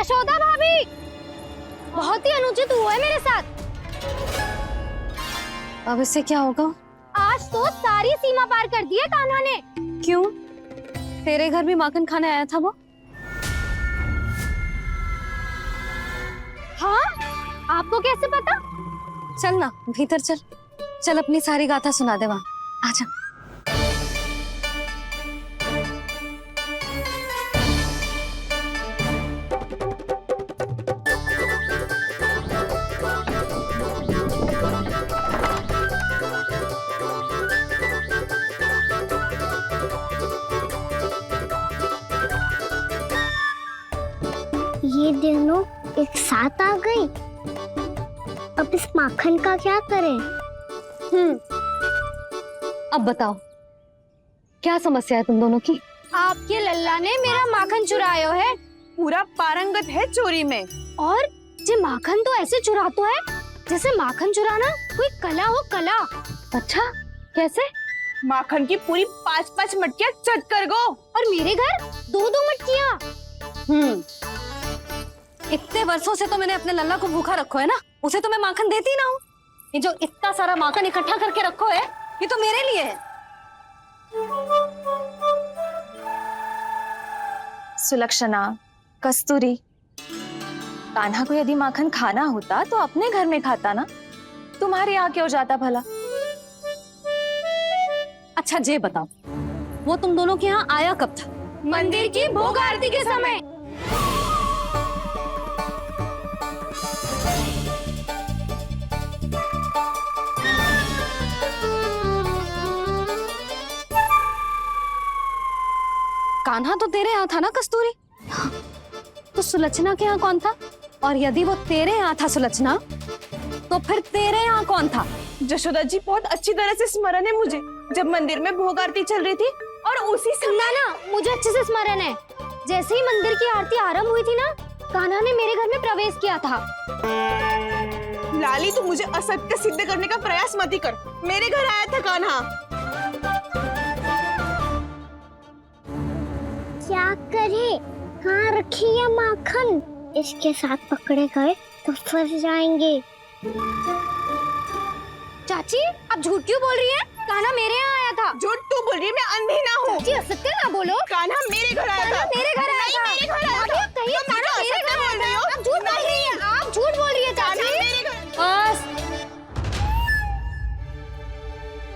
यशोदा भाभी, बहुत ही अनुचित हुआ है मेरे साथ। अब इससे क्या होगा? आज तो सारी सीमा पार कर दी है कान्हा ने। क्यों? तेरे घर भी माखन खाने आया था वो? हाँ, आपको कैसे पता? चल ना भीतर चल, चल अपनी सारी गाथा सुना दे वहां। आजा। ये दोनों एक साथ आ गई। अब इस माखन का क्या करें? अब बताओ क्या समस्या है तुम दोनों की? आपके लल्ला ने मेरा माखन चुरायो है। पूरा पारंगत है चोरी में। और ये माखन तो ऐसे चुराता है जैसे माखन चुराना कोई कला हो, कला। अच्छा, कैसे? माखन की पूरी 5-5 मटकियां चट कर गो। और मेरे घर 2-2 मटकियां। इतने वर्षों से तो मैंने अपने लल्ला को भूखा रखो है ना, उसे तो मैं माखन देती ना हूँ। ये जो इतना सारा माखन इकट्ठा करके रखो है, ये तो मेरे लिए है। सुलक्षणा, कस्तूरी, कान्हा को यदि माखन खाना होता तो अपने घर में खाता ना, तुम्हारे यहाँ क्यों जाता भला? अच्छा ये बताओ, वो तुम दोनों के यहाँ आया कब था? मंदिर की भोग आरती के समय। कान्हा तो तेरे यहाँ था ना कस्तूरी? तो सुलक्षणा के यहाँ कौन था? और यदि वो तेरे यहाँ था सुलक्षणा, तो फिर तेरे यहाँ कौन था? जशोदा जी बहुत अच्छी तरह से स्मरण है मुझे, जब मंदिर में भोग आरती चल रही थी और उसी समय ना, मुझे अच्छे से स्मरण है। जैसे ही मंदिर की आरती आरंभ हुई थी ना, कान्हा ने मेरे घर में प्रवेश किया था। लाली, तू मुझे असत्य सिद्ध करने का प्रयास मत ही कर। मेरे घर आया था कान्हा। क्या करे? कहाँ रखी है माखन? इसके साथ पकड़े गए तो फंस जाएंगे। चाची, आप झूठ क्यों बोल रही हैं? कान्हा मेरे यहाँ आया था। झूठ तू बोल रही है, मैं अंधी ना हूँ। चाची, असत्य ना बोलो। कान्हा मेरे घर आया था। मेरे घर आया था। मेरे घर आया था। कहिए कान्हा मेरे घर बोल रही हो? आप झूठ बोल रही हैं। आप झूठ बोल रही है चाची। बस,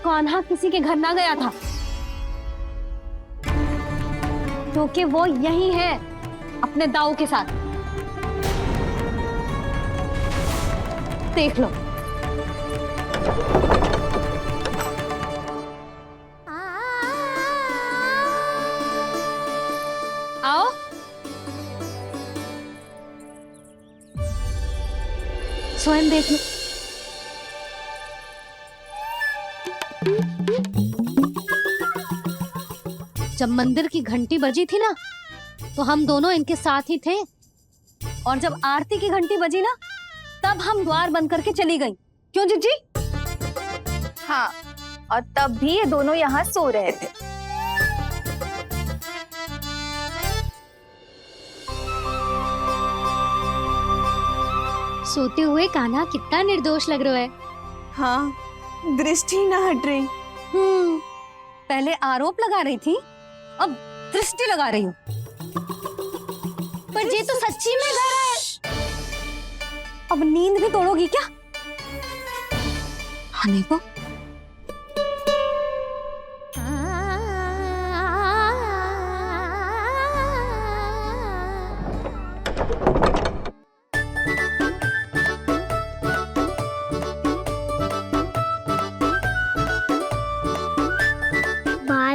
कान्हा किसी के घर ना गया था, क्योंकि वो यही है अपने दाऊ के साथ। देख लो। आओ। स्वयं देख लो। जब मंदिर की घंटी बजी थी ना, तो हम दोनों इनके साथ ही थे, और जब आरती की घंटी बजी ना, तब हम द्वार बंद करके चली गई। क्यों जीजी? हाँ, और तब भी ये दोनों यहाँ सो रहे थे। सोते हुए कान्हा कितना निर्दोष लग रहा है। हाँ, दृष्टि ना हट रही। पहले आरोप लगा रही थी, अब दृष्टि लगा रही हूँ। पर ये तो सच्ची में घर है। अब नींद भी तोड़ोगी क्या? आने को।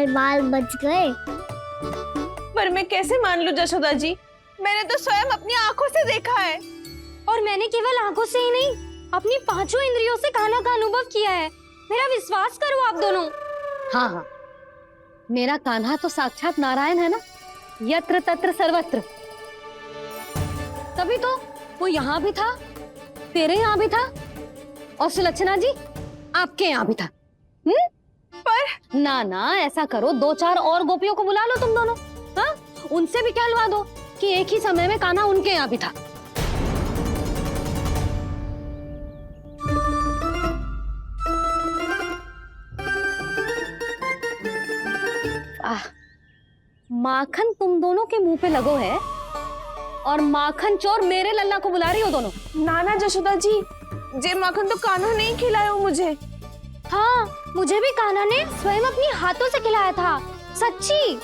बाल बच गए। पर मैं कैसे मान लूं जशोदा जी, मैंने तो स्वयं अपनी आंखों से देखा है। और मैंने केवल आंखों से ही नहीं, अपनी 5 इंद्रियों से कान्हा का अनुभव किया है। मेरा विश्वास करो आप दोनों। हाँ हाँ, मेरा कान्हा तो साक्षात नारायण है ना, यत्र तत्र सर्वत्र। तभी तो वो यहाँ भी था, तेरे यहाँ भी था, और सुलक्षणा जी आपके यहाँ भी था। पर ना ना, ऐसा करो, 2-4 और गोपियों को बुला लो तुम दोनों, हाँ? उनसे भी कहलवा दो कि एक ही समय में कान्हा उनके यहाँ भी था। माखन तुम दोनों के मुंह पे लगो है और माखन चोर मेरे लल्ला को बुला रही हो दोनों। नाना जशोदा जी, जे माखन तो कान्हा ने ही खिलाया मुझे। हाँ, मुझे भी कान्हा ने स्वयं अपनी हाथों से खिलाया था, सच्ची।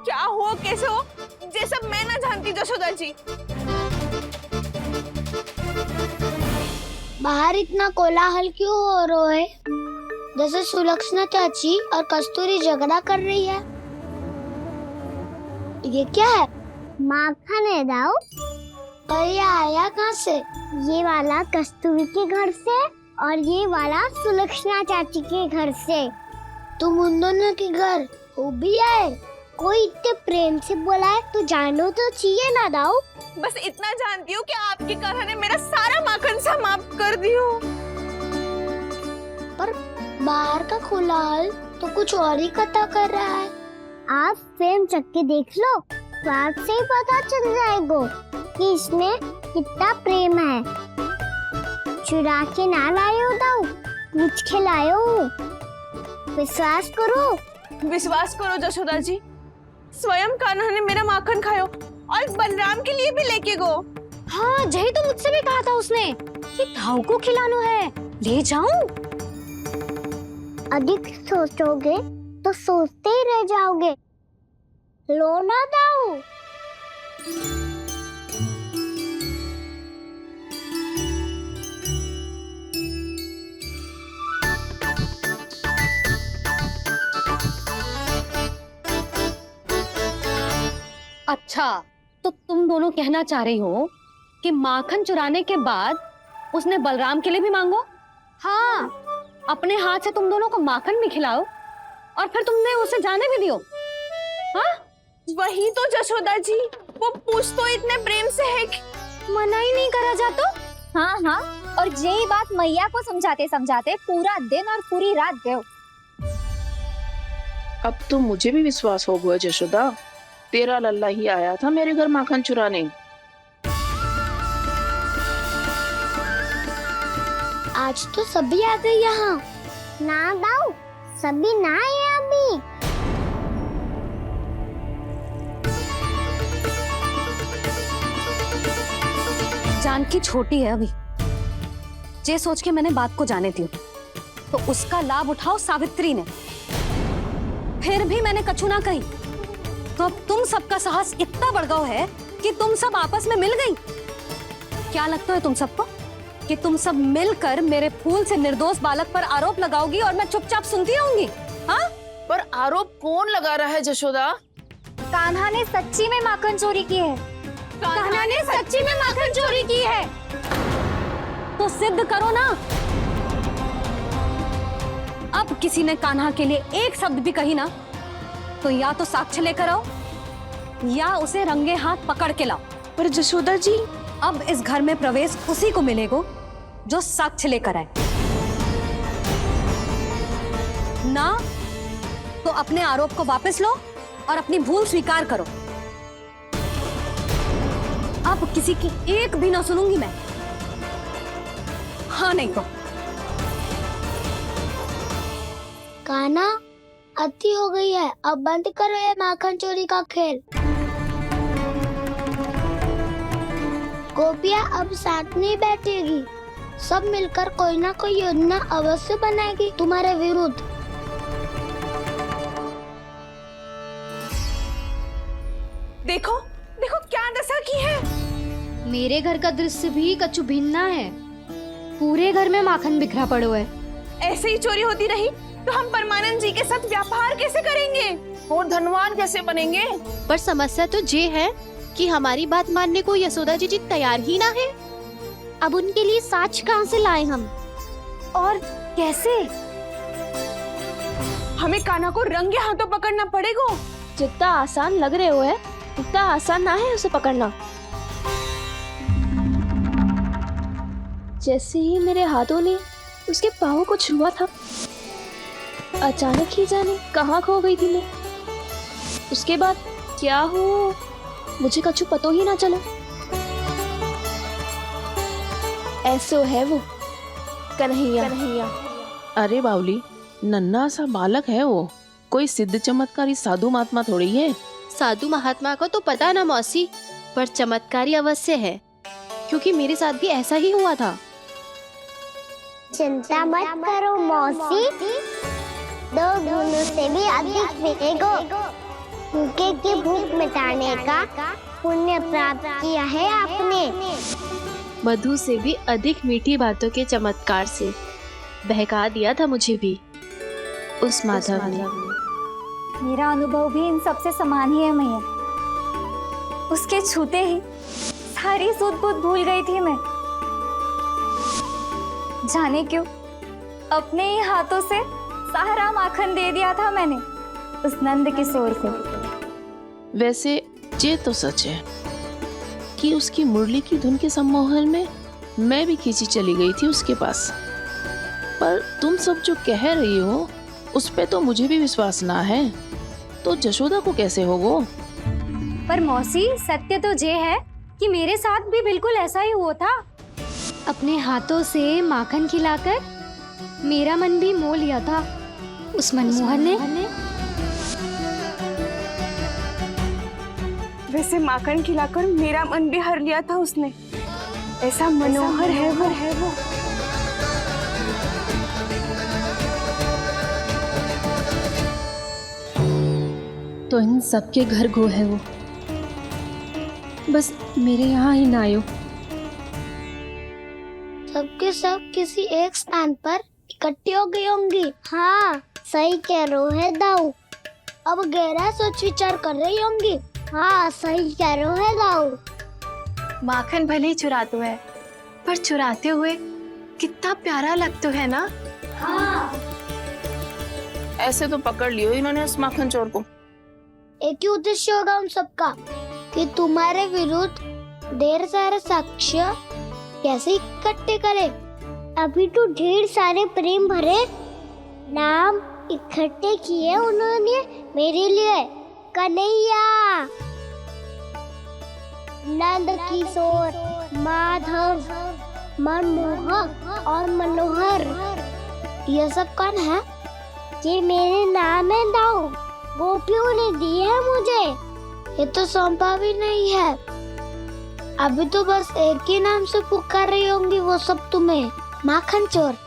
क्या हो, कैसे हो, ये सब मैं ना जानती जशोदा जी। बाहर इतना कोलाहल क्यों हो रहा है? जैसे सुलक्षणा चाची और कस्तूरी झगड़ा कर रही है। ये क्या है? माखन है दाऊ। और ये आया कहाँ से? ये वाला कस्तूरी के घर से और ये वाला सुलक्षणा चाची के घर से। तुम उन दोनों के घर हो भी आए? कोई इतने प्रेम से बोला है तो जानो तो चाहिए ना दाऊ। बस इतना जानती हूँ कि आपकी कान्हा ने मेरा सारा माखन समाप्त कर दियो। पर बाहर का कोलाहल तो कुछ और ही कथा कर रहा है। आप फिल्म चख के देख लो तो आपसे ही पता चल जाएगा कि इसमें कितना प्रेम है। चुरा के ना लाए हो दाऊ, पूछ के लाए हो। विश्वास करो जशोदा जी, स्वयं कान्हा ने मेरा माखन खायो और बलराम के लिए भी लेके गो। हाँ, यही तो मुझसे भी कहा था उसने कि दाऊ को खिलाना है, ले जाऊं। अधिक सोचोगे तो सोचते ही रह जाओगे। लो ना दाऊ। अच्छा, तो तुम दोनों कहना चाह रही हो कि माखन चुराने के बाद उसने बलराम के लिए भी मांगो? हाँ, अपने हाथ से तुम दोनों को माखन भी खिलाओ और फिर तुमने उसे जाने भी दियो। हाँ? वही तो जशोदा जी, वो पूछ तो इतने प्रेम से है कि मना ही नहीं करा जाता। हाँ हाँ, और यही बात मैया को समझाते समझाते पूरा दिन और पूरी रात गए। अब तो मुझे भी विश्वास हो गया जशोदा, तेरा लल्ला ही आया था मेरे घर माखन चुराने। आज तो सभी आ गए यहाँ। ना दाऊ, सभी ना आए अभी। जानकी छोटी है अभी, ये सोच के मैंने बात को जाने दी तो उसका लाभ उठाओ सावित्री ने। फिर भी मैंने कछु ना कही तो अब तुम सबका साहस इतना बढ़ गया है कि तुम सब आपस में मिल गई। क्या लगता है तुम सबको कि तुम सब मिलकर मेरे फूल से निर्दोष बालक पर आरोप लगाओगी और मैं चुपचाप सुनती रहूंगी? हाँ? पर आरोप कौन लगा रहा है जशोदा? कान्हा ने सच्ची में माखन चोरी की है। कान्हा ने सच्ची में माखन चोरी की है तो सिद्ध करो ना। अब किसी ने कान्हा के लिए एक शब्द भी कही ना तो या तो साक्ष्य लेकर आओ या उसे रंगे हाथ पकड़ के लाओ। पर जशोदा जी, अब इस घर में प्रवेश उसी को मिलेगा जो साक्ष्य लेकर आए। ना तो अपने आरोप को वापस लो और अपनी भूल स्वीकार करो। अब किसी की एक भी ना सुनूंगी मैं। हाँ नहीं तो कान्हा, अति हो गई है, अब बंद करो ये माखन चोरी का खेल। गोपिया अब साथ नहीं बैठेगी, सब मिलकर कोई ना कोई योजना अवश्य बनाएगी तुम्हारे विरुद्ध। देखो देखो क्या दशा की है। मेरे घर का दृश्य भी कछु भिन्न है। पूरे घर में माखन बिखरा पड़ो है। ऐसे ही चोरी होती रही तो हम परमानंद जी के साथ व्यापार कैसे करेंगे और धनवान कैसे बनेंगे? पर समस्या तो ये है कि हमारी बात मानने को यशोदा जी तैयार ही ना है। अब उनके लिए साक्ष्य कहाँ से लाएं हम, और कैसे? हमें कान्हा को रंगे हाथों पकड़ना पड़ेगा। जितना आसान लग रहे हो है उतना आसान ना है उसे पकड़ना। जैसे ही मेरे हाथों ने उसके पाँव को छुआ था, अचानक ही जाने कहाँ खो गई थी मैं। उसके बाद क्या हो मुझे कछु पतो ही ना चला। ऐसो है वो कन्हैया। अरे बावली, नन्हा सा बालक है वो, कोई सिद्ध चमत्कारी साधु महात्मा थोड़ी है। साधु महात्मा को तो पता ना मौसी, पर चमत्कारी अवश्य है, क्योंकि मेरे साथ भी ऐसा ही हुआ था। चिंता मत करो मौसी, 2 गुणों से भी अधिक मिलेगा। भूखे की भूख मिटाने का पुण्य प्राप्त किया है आपने। मधु से भी अधिक मीठी बातों के चमत्कार से बहका दिया था मुझे भी उस माधव ने। मेरा अनुभव भी इन सबसे समान ही है मैया। उसके छूते ही सारी सूध बूध भूल गई थी मैं। जाने क्यों अपने ही हाथों से सारा माखन दे दिया था मैंने उस नंद किशोर को। वैसे ये तो सच है कि उसकी मुरली की धुन के सम्मोहन में मैं भी खींची चली गई थी उसके पास। पर तुम सब जो कह रही हो उस पे तो मुझे भी विश्वास ना है, तो जशोदा को कैसे होगो? पर मौसी सत्य तो ये है कि मेरे साथ भी बिल्कुल ऐसा ही हुआ था। अपने हाथों से माखन खिलाकर मेरा मन भी मोह लिया था उस मनमोहन ने। वैसे माखन खिलाकर मेरा मन भी हर लिया था उसने। ऐसा मनोहर है वो। तो इन सबके घर गो है वो, बस मेरे यहाँ ही ना आयो। सबके सब किसी एक स्थान पर इकट्ठी हो गई होंगी। हाँ सही कह रहे है दाऊ। अब गहरा सोच विचार कर रही होंगी। हाँ सही कह रहे है दाऊ। माखन भले ही चुराते है, पर चुराते हुए कितना प्यारा लगता है ना। ऐसे तो पकड़ लियो इन्होंने उस माखन चोर को। एक ही उद्देश्य होगा उन सबका कि तुम्हारे विरुद्ध ढेर सारे साक्ष्य कैसे इकट्ठे करे। अभी तो ढेर सारे प्रेम भरे नाम इकट्ठे किए उन्होंने मेरे लिए। कन्हैया, नंद किशोर, माधव, मनमोहक और मनोहर, ये सब कौन है? ये मेरे नाम है दाऊ। गोपियों ने दी है मुझे, ये तो सौंपा भी नहीं है। अभी तो बस एक ही नाम से पुकार रही होंगी वो सब तुम्हें, माखन चोर।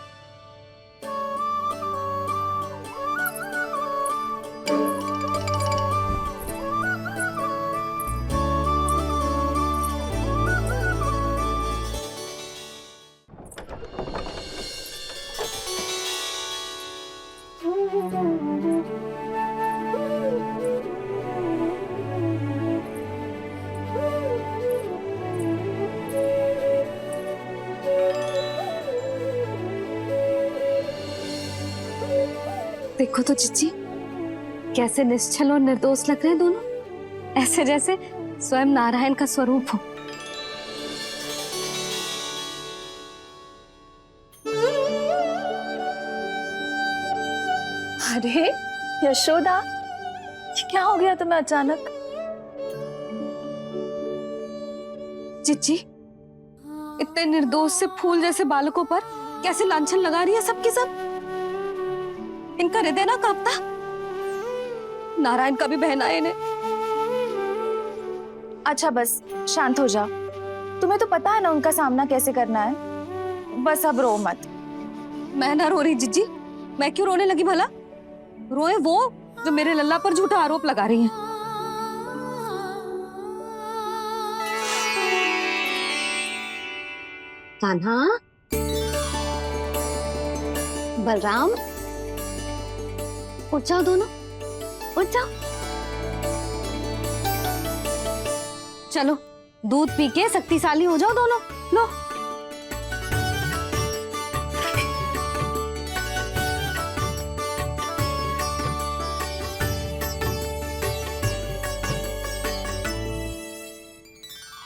देखो तो चिच्ची, कैसे निश्चल और निर्दोष लग रहे हैं दोनों, ऐसे जैसे स्वयं नारायण का स्वरूप हो। अरे यशोदा, ये क्या हो गया तुम्हें अचानक? चिच्ची, इतने निर्दोष से फूल जैसे बालकों पर कैसे लांछन लगा रही है सबकी सब। इनका हृदय ना कांपता? नारायण का भी बहना है इन्हें। अच्छा बस शांत हो जाओ, तुम्हें तो पता है ना उनका सामना कैसे करना है। बस अब रो मत। मैं ना रो रही जिज्जी, मैं क्यों रोने लगी भला? रोए वो जो मेरे लल्ला पर झूठा आरोप लगा रही हैं। कान्हा, बलराम, उठ जाओ दोनों, उठ जाओ। चलो दूध पी के शक्तिशाली हो जाओ दोनों। लो।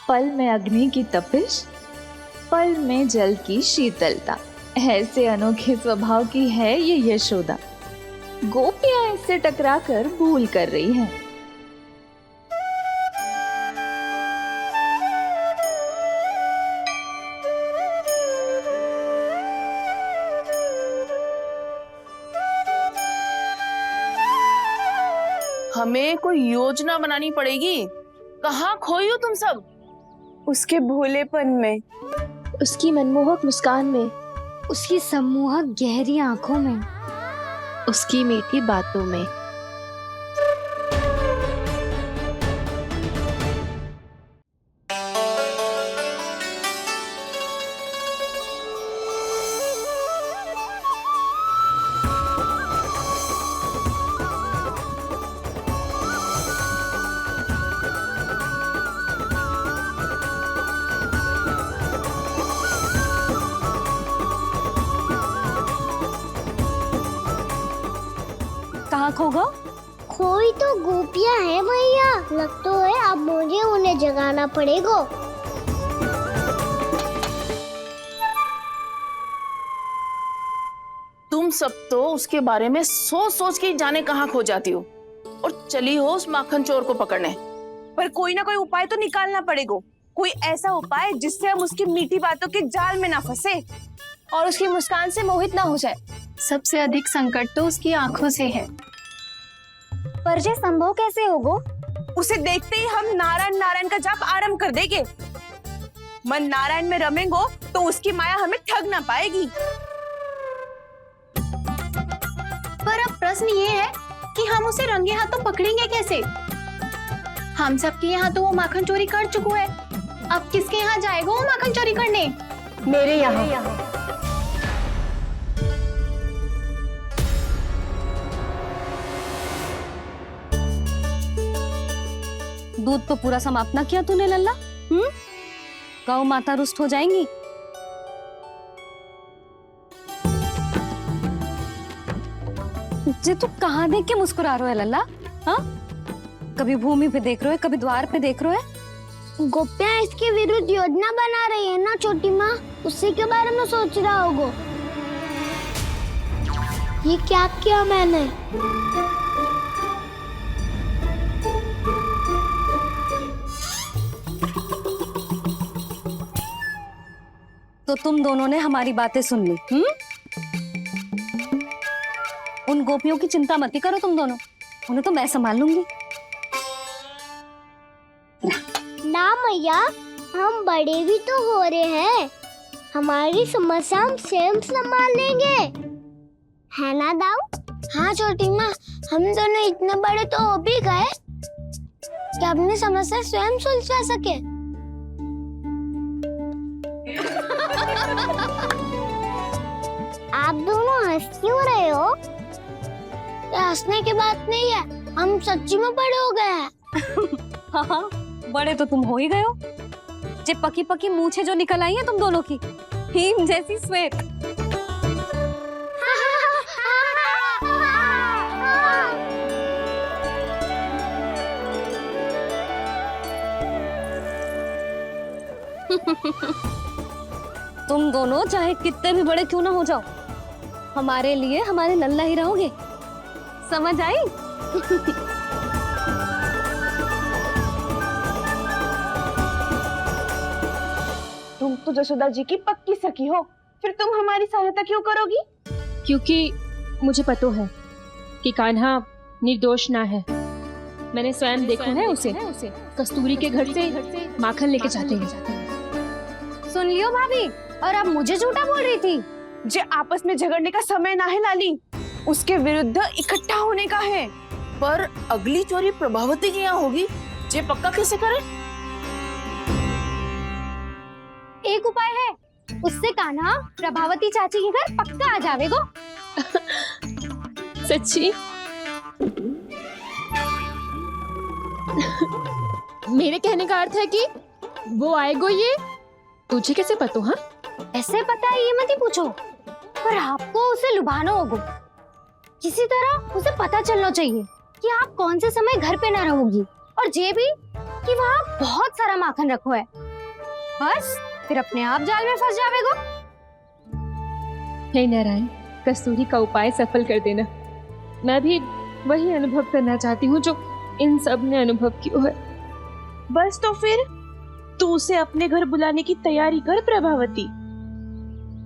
पल में अग्नि की तपिश, पल में जल की शीतलता, ऐसे अनोखे स्वभाव की है ये यशोदा। गोपियां इससे टकराकर भूल कर रही हैं। हमें कोई योजना बनानी पड़ेगी। कहाँ खोई हो तुम सब? उसके भोलेपन में, उसकी मनमोहक मुस्कान में, उसकी सम्मोहक गहरी आंखों में, उसकी मीठी बातों में। कहाँ खो गो? खोई तो गोपियां है भैया। लगता है अब मुझे उन्हें जगाना पड़ेगा। तुम सब तो उसके बारे में सोच सोच के जाने कहाँ खो जाती हो और चली हो उस माखन चोर को पकड़ने। पर कोई ना कोई उपाय तो निकालना पड़ेगा। कोई ऐसा उपाय जिससे हम उसकी मीठी बातों के जाल में ना फंसे और उसकी मुस्कान से मोहित ना हो जाए। सबसे अधिक संकट तो उसकी आंखों से है। पर ये संभव कैसे होगो? उसे देखते ही हम नारायण नारायण का जाप आरंभ कर देंगे। मन नारायण में रमेंगो तो उसकी माया हमें ठग ना पाएगी। पर अब प्रश्न ये है कि हम उसे रंगे हाथों पकड़ेंगे कैसे? हम सबके यहाँ तो वो माखन चोरी कर चुका है। अब किसके यहाँ जाएगा वो माखन चोरी करने? मेरे यहाँ। दूध तो पूरा समाप्त ना किया तूने लल्ला। गौ माता रुष्ट हो जाएंगी। जे तू कहाँ देख के मुस्कुरा रहे हो लल्ला? हाँ, कभी भूमि पे देख रहे हो, कभी द्वार पे देख रहे हो। गोपियां इसके विरुद्ध योजना बना रही है ना छोटी माँ, उसी के बारे में सोच रहा होगा। ये क्या किया मैंने? तो तुम दोनों ने हमारी बातें सुन ली। उन गोपियों की चिंता मत करो तुम दोनों, उन्हें तो मैं संभाल लूंगी। ना मैया, हम बड़े भी तो हो रहे हैं। हमारी समस्या हम स्वयं संभाल लेंगे, है ना दाऊ? हाँ छोटी माँ, हम दोनों इतने बड़े तो हो भी गए कि अपनी समस्या स्वयं सुलझा सके। आप दोनों हंस क्यों रहे हो? ये हंसने की बात नहीं है, हम सच्ची में बड़े हो गए हैं। हाँ, बड़े तो तुम हो ही गए हो। जे पकी पकी मूछें जो निकल आई हैं तुम दोनों की, हिम जैसी श्वेत। तुम दोनों चाहे कितने भी बड़े क्यों ना हो जाओ, हमारे लिए हमारे लल्ला ही रहोगे। समझ आई? तुम तो जसोदा जी की पक्की सखी हो, फिर तुम हमारी सहायता क्यों करोगी? क्योंकि मुझे पता है कि कान्हा निर्दोष ना है। मैंने स्वयं देखा है उसे कस्तूरी के घर से माखन लेके जाते हैं। सुन लियो भाभी, और अब मुझे झूठा बोल रही थी। जे आपस में झगड़ने का समय ना है लाली, उसके विरुद्ध इकट्ठा होने का है। पर अगली चोरी प्रभावती के यहाँ होगी, जे पक्का कैसे करे? एक उपाय है, उससे कान्हा प्रभावती चाची के घर पक्का आ जावेगो। सच्ची? मेरे कहने का अर्थ है कि वो आएगो। ये तुझे कैसे पता? हाँ, ऐसे पता है ये मत ही पूछो, पर आपको उसे लुभाना होगा। किसी तरह उसे पता चलना चाहिए कि आप कौन से समय घर पे ना रहोगी, और ये भी कि वहाँ बहुत सारा माखन रखो है। बस फिर अपने आप जाल में फंस जावेगो। हे नारायण, कस्तूरी का उपाय सफल कर देना। मैं भी वही अनुभव करना चाहती हूँ जो इन सब ने अनुभव किया है। बस तो फिर तू उसे अपने घर बुलाने की तैयारी कर प्रभावती,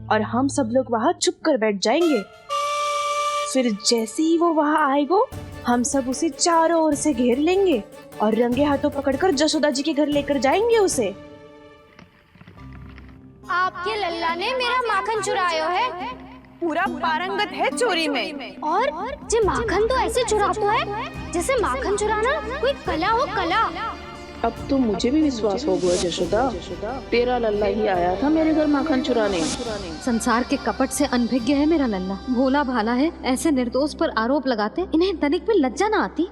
और हम सब लोग वहाँ चुप कर बैठ जाएंगे। फिर जैसे ही वो वहाँ आएगो, हम सब उसे चारों ओर से घेर लेंगे और रंगे हाथों पकड़कर जशोदा जी के घर लेकर जाएंगे उसे। आपके लल्ला ने मेरा माखन चुरायो है पूरा पारंगत है चोरी में। और जे माखन तो ऐसे चुराता है जैसे माखन चुराना कोई कला हो, कला। अब तो मुझे भी विश्वास हो गया जशोदा, तेरा लल्ला ही आया था मेरे घर माखन चुराने। संसार के कपट से अनभिज्ञ है मेरा लल्ला, भोला भाला है। ऐसे निर्दोष पर आरोप लगाते इन्हें तनिक भी लज्जा ना आती।